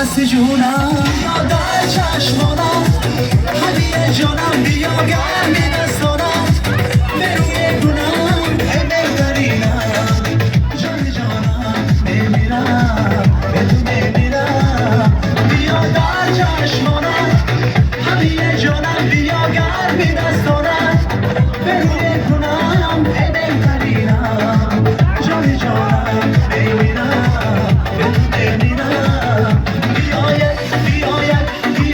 هستی جونم یا در چشمانم هدیه جانم بیا گرمی دستانم به روی گونم ای بهترینم جان جانم میمیرم به تو میمیرم بیا در چشمانم هدیه جانم بیا گرمی دستانم به روی گونم ای بهترینم جان جانم میمیرم به تو میمیرم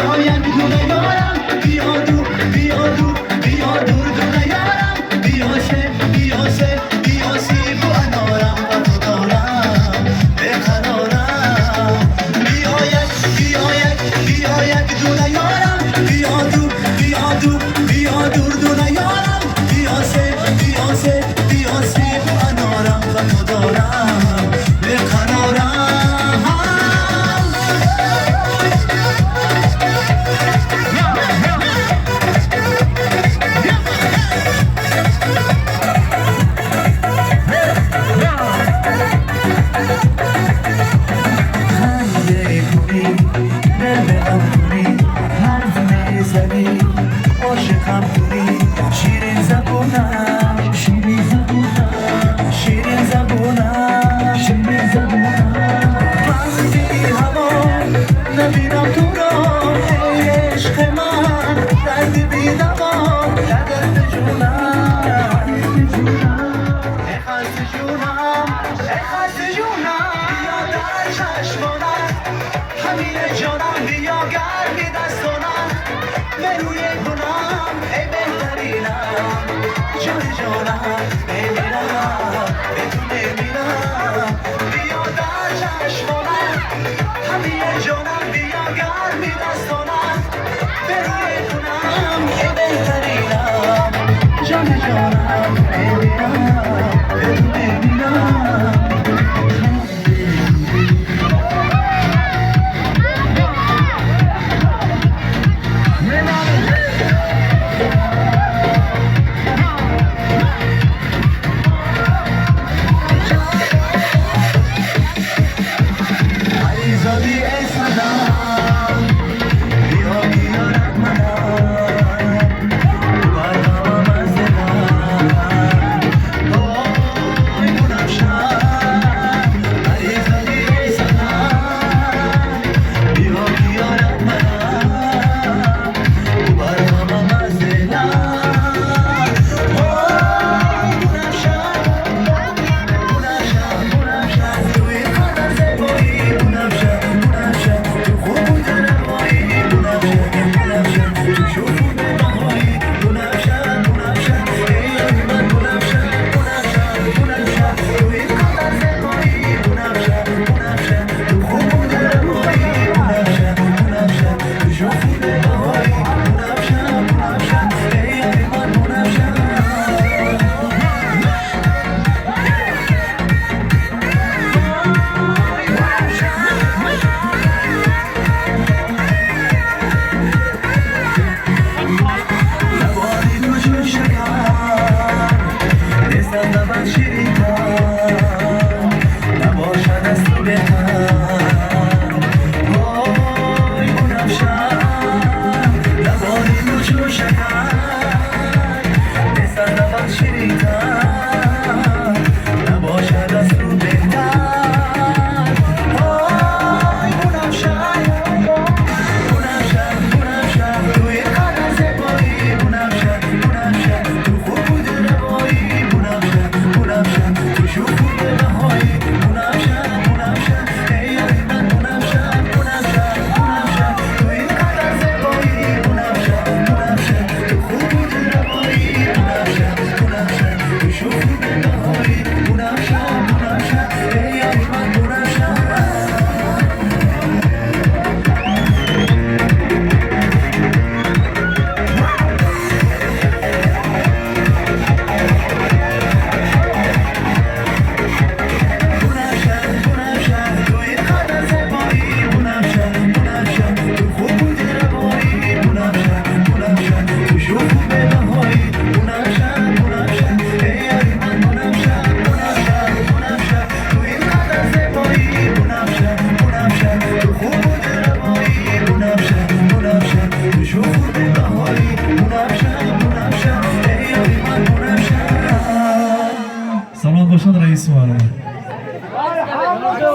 بیاید دونه یارم بیا دور دونه یارم بیا سی بو انارم و تو دارم بقرارم بیاید دونه یارم بیا دور دونه یارم بیا سی بو انارم و تو دارم بقرارم عاشقم کنی شیرین زبونم وقتی هوا نبینم تو را ای عشق من درد بی دوا در درد جونم ای خسته جونم بیا در چشمانم همین جانم بیا گرمی دستانم به روی گونم ای بهترینم جان جانم میمیرم